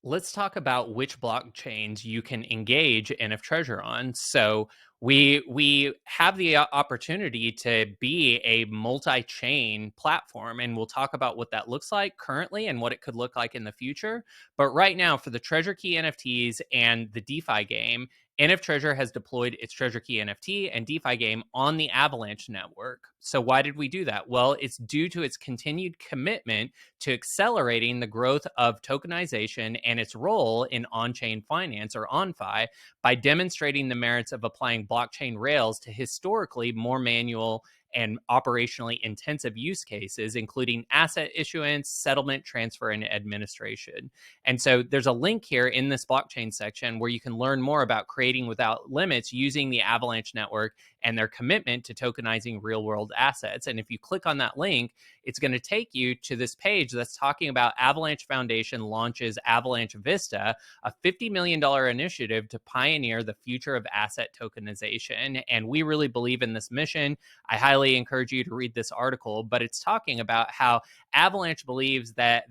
Let's talk about which blockchains you can engage NFTREASURE on. So we have the opportunity to be a multi-chain platform, and we'll talk about what that looks like currently and what it could look like in the future. But right now, for the Treasure Key NFTs and the DeFi game, NFTREASURE has deployed its Treasure Key NFT and DeFi game on the Avalanche Network. So why did we do that? Well, it's due to its continued commitment to accelerating the growth of tokenization and its role in on-chain finance, or OnFi, by demonstrating the merits of applying blockchain rails to historically more manual and operationally intensive use cases, including asset issuance, settlement, transfer, and administration. And so there's a link here in this blockchain section where you can learn more about creating without limits using the Avalanche Network and their commitment to tokenizing real world assets. And if you click on that link, it's going to take you to this page that's talking about Avalanche Foundation launches Avalanche Vista, a $50 million initiative to pioneer the future of asset tokenization. And we really believe in this mission. I highly encourage you to read this article, but it's talking about how Avalanche believes that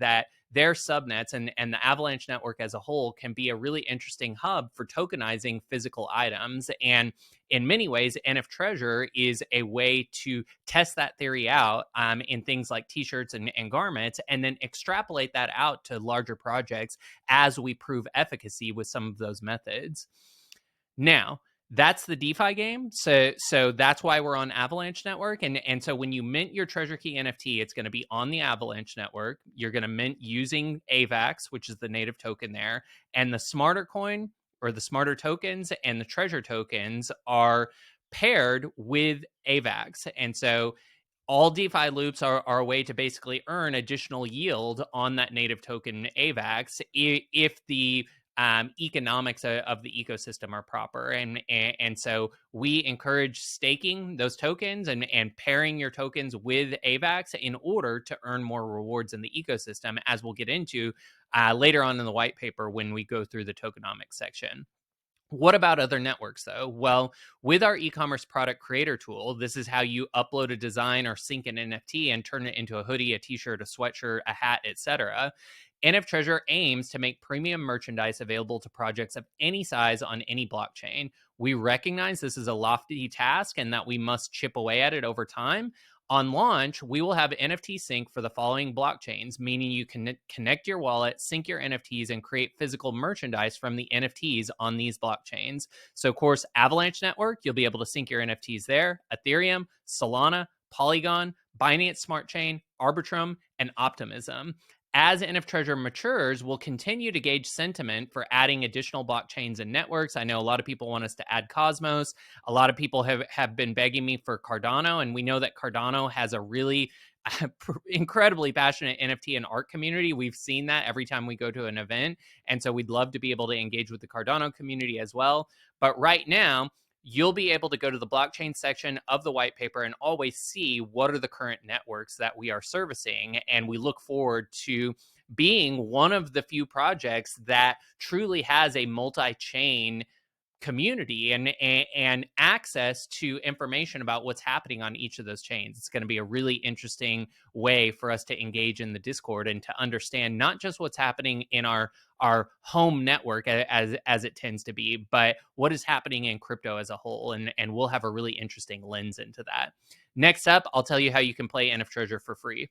their subnets and the Avalanche network as a whole can be a really interesting hub for tokenizing physical items. And in many ways, NFTREASURE is a way to test that theory out in things like t-shirts and garments, and then extrapolate that out to larger projects as we prove efficacy with some of those methods. Now, that's the DeFi game. So that's why we're on Avalanche Network. And so when you mint your Treasure Key NFT, it's going to be on the Avalanche Network. You're going to mint using AVAX, which is the native token there. And the smarter coin, or the smarter tokens, and the treasure tokens are paired with AVAX. And so all DeFi loops are a way to basically earn additional yield on that native token AVAX if the economics of the ecosystem are proper. And so we encourage staking those tokens and pairing your tokens with AVAX in order to earn more rewards in the ecosystem, as we'll get into later on in the white paper when we go through the tokenomics section. What about other networks, though? Well, with our e-commerce product creator tool, this is how you upload a design or sync an NFT and turn it into a hoodie, a t-shirt, a sweatshirt, a hat, etc. NFTREASURE aims to make premium merchandise available to projects of any size on any blockchain. We recognize this is a lofty task and that we must chip away at it over time. On launch, we will have NFT sync for the following blockchains, meaning you can connect your wallet, sync your NFTs, and create physical merchandise from the NFTs on these blockchains. So, of course, Avalanche Network, you'll be able to sync your NFTs there. Ethereum, Solana, Polygon, Binance Smart Chain, Arbitrum, and Optimism. As NFTREASURE matures, we'll continue to gauge sentiment for adding additional blockchains and networks. I know a lot of people want us to add Cosmos. A lot of people have been begging me for Cardano, and we know that Cardano has a really incredibly passionate NFT and art community. We've seen that every time we go to an event, and so we'd love to be able to engage with the Cardano community as well. But right now, you'll be able to go to the blockchain section of the white paper and always see what are the current networks that we are servicing. And we look forward to being one of the few projects that truly has a multi-chain community and access to information about what's happening on each of those chains. It's going to be a really interesting way for us to engage in the Discord and to understand not just what's happening in our home network as it tends to be, but what is happening in crypto as a whole. And we'll have a really interesting lens into that. Next up, I'll tell you how you can play NFTREASURE for free.